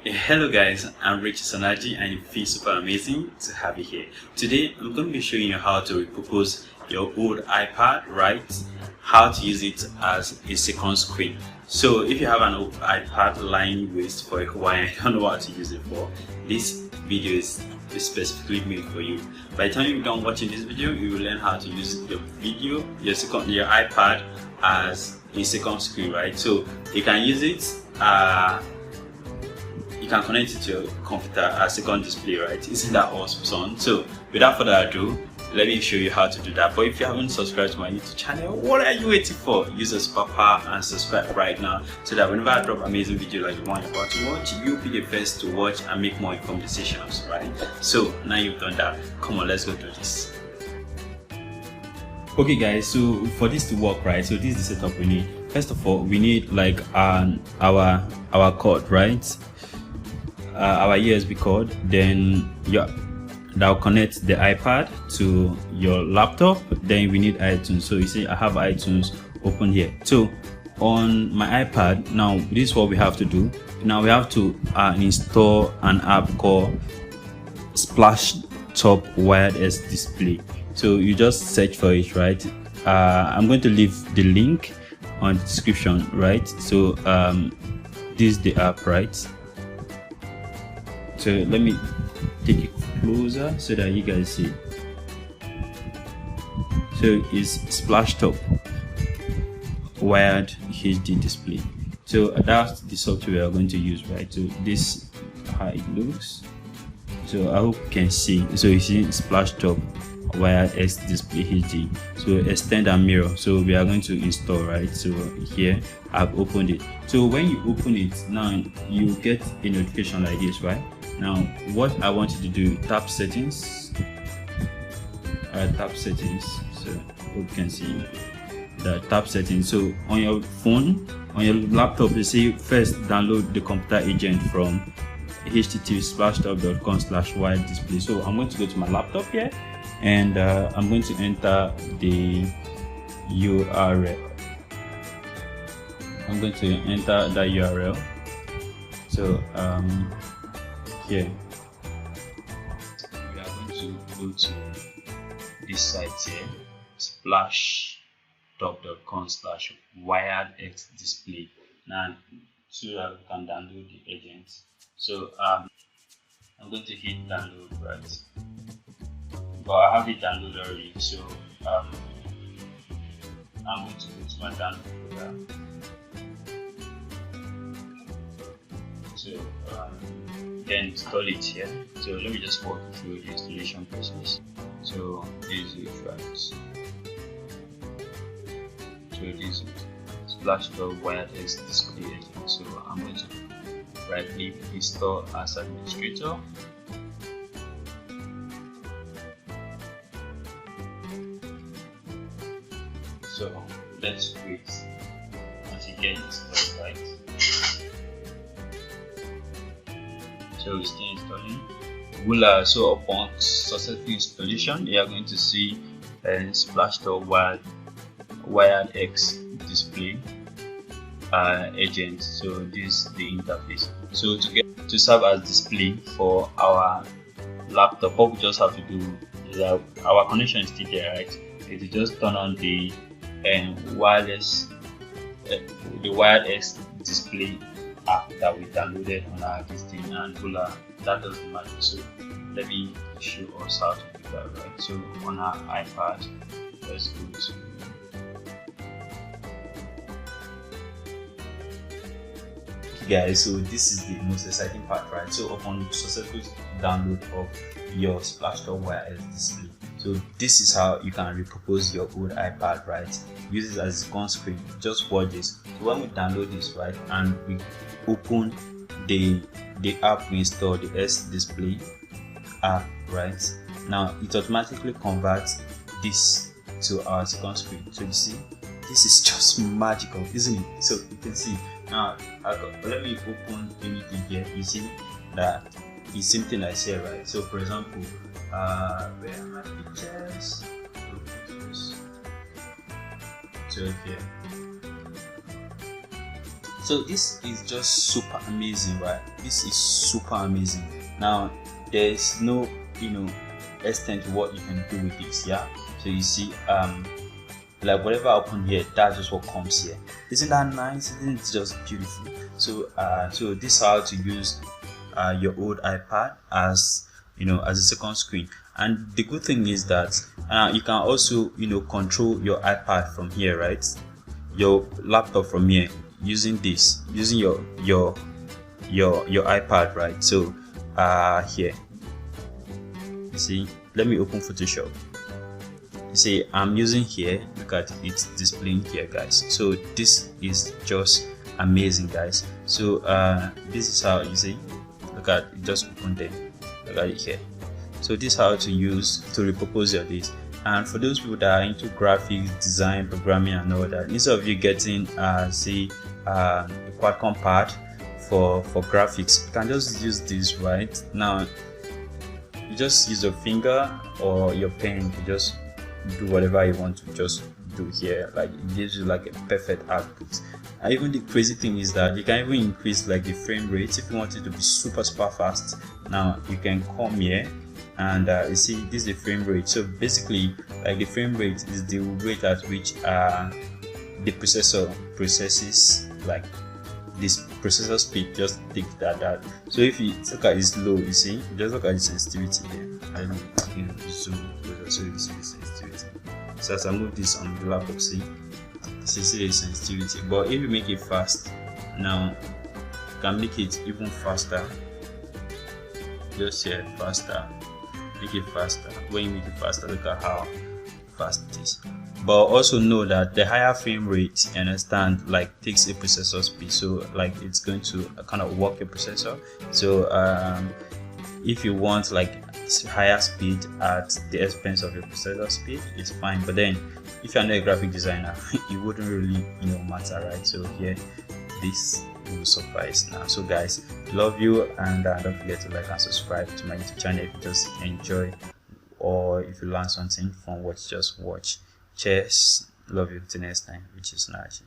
Hello guys, I'm Rich Sanaji and it feels super amazing to have you here. Today I'm going to be showing you how to repurpose your old iPad, right? How to use it as a second screen. So if you have an old iPad lying waste for a while and you don't know what to use it for, this video is specifically made for you. By the time you're done watching this video, you will learn how to use your your iPad as a second screen, right? So you can use it you can connect it to your computer as second display, right? Isn't that awesome? So without further ado, let me show you how to do that. But if you haven't subscribed to my YouTube channel, what are you waiting for? Use a super power and subscribe right now so that whenever I drop amazing video like the one you're about to watch, you'll be the first to watch and make more informed decisions, right? So now you've done that, come on, let's go do this. Okay guys, so for this to work, right, so this is the setup we need. First of all, we need like our cord, right? Our USB cord, then that will connect the iPad to your laptop. Then we need iTunes. So you see I have iTunes open here. So on my iPad, now this is what we have to do. Now we have to install an app called Splash Top Wireless Display. So you just search for it, right? I'm going to leave the link on the description, right? So this is the app, right? So let me take it closer so that you guys see. So it's Splash Top Wired HD Display. So that's the software we are going to use, right? So this is how it looks. So I hope you can see. So you see Splash Top Wired X Display HD. So extend and mirror. So we are going to install, right? So here I've opened it. So when you open it, now you get a notification like this, right? Now what I want you to do, tap settings. Tap settings. So you can see the tap settings. So on your phone, on your laptop, you see first download the computer agent from http://splashtop.com/wired display. So I'm going to go to my laptop here and I'm going to enter the URL. I'm going to enter the URL. So here we are going to go to this site here, splashtop.com/wiredxdisplay. Now so that we can download the agent. So I'm going to hit download, right? But I have it downloaded already, so I'm going to go to my download folder. So then install it here. So let me just walk through the installation process. So this is it, right? So this is Splash.top Wireless Display agent. So I'm going to right click install as administrator. So let's wait until it gets installed, right? So it's still installing. So upon successful installation, you are going to see Splash Top Wired X Display agent. So this is the interface. So to serve as display for our laptop, what we just have to do is that our connection is still there, right? Is just turn on the wireless, the Wired X Display app that we downloaded on our existing and that doesn't matter. So let me show us how to do that, right? So on our iPad, let's go to guys. So this is the most exciting part, right? So upon successful download of your Splash.top Wireless Display, so this is how you can repurpose your old iPad, right? Use it as a second screen. Just watch this. So when we download this, right, and we open the app we installed, the S Display app, right? Now it automatically converts this to our second screen. So you see, this is just magical, isn't it? So you can see now. Let me open anything here. You see that it's something I say, right? So for example, where are my pictures? So here. So So this is just super amazing, right? This is super amazing. Now there's no extent to what you can do with this. Yeah, so you see like whatever I open here, that's just what comes here. Isn't that nice? Isn't it just beautiful? So so this is how to use your old iPad as as a second screen. And the good thing is that you can also control your iPad from here, right? Your laptop from here, using your iPad, right? So here, you see, let me open Photoshop. You see, I'm using here, look at it's displaying here, guys. So this is just amazing, guys. So this is how, you see, look at it, just open there, look at it here. So this is how to use to repurpose your disk. And for those people that are into graphics design, programming and all that, instead of you getting say a Qualcomm pad for graphics, you can just use this. Right now you just use your finger or your pen to just do whatever you want to just do here. Like it gives you like a perfect output. And even the crazy thing is that you can even increase like the frame rate if you want it to be super fast. Now you can come here and you see this is the frame rate. So basically, like the frame rate is the rate at which the processor processes, like this processor speed just takes that. So if you look at it's low, you see, just look at the sensitivity here. I don't know, you can zoom closer so you see the sensitivity. So as I move this on the laptop, see the sensitivity. But if you make it fast, now you can make it even faster. Just here, faster. Make it faster. When you make it faster, look at how fast it is. But also know that the higher frame rate, you understand, like takes a processor speed, so like it's going to kind of work your processor. So if you want like higher speed at the expense of your processor speed, it's fine. But then if you're not a graphic designer, it wouldn't really matter, right? So here, this will suffice now. So guys, love you, and don't forget to like and subscribe to my YouTube channel if you just enjoy or if you learn something from what you just watched. Cheers, love you, till next time, which is Naji.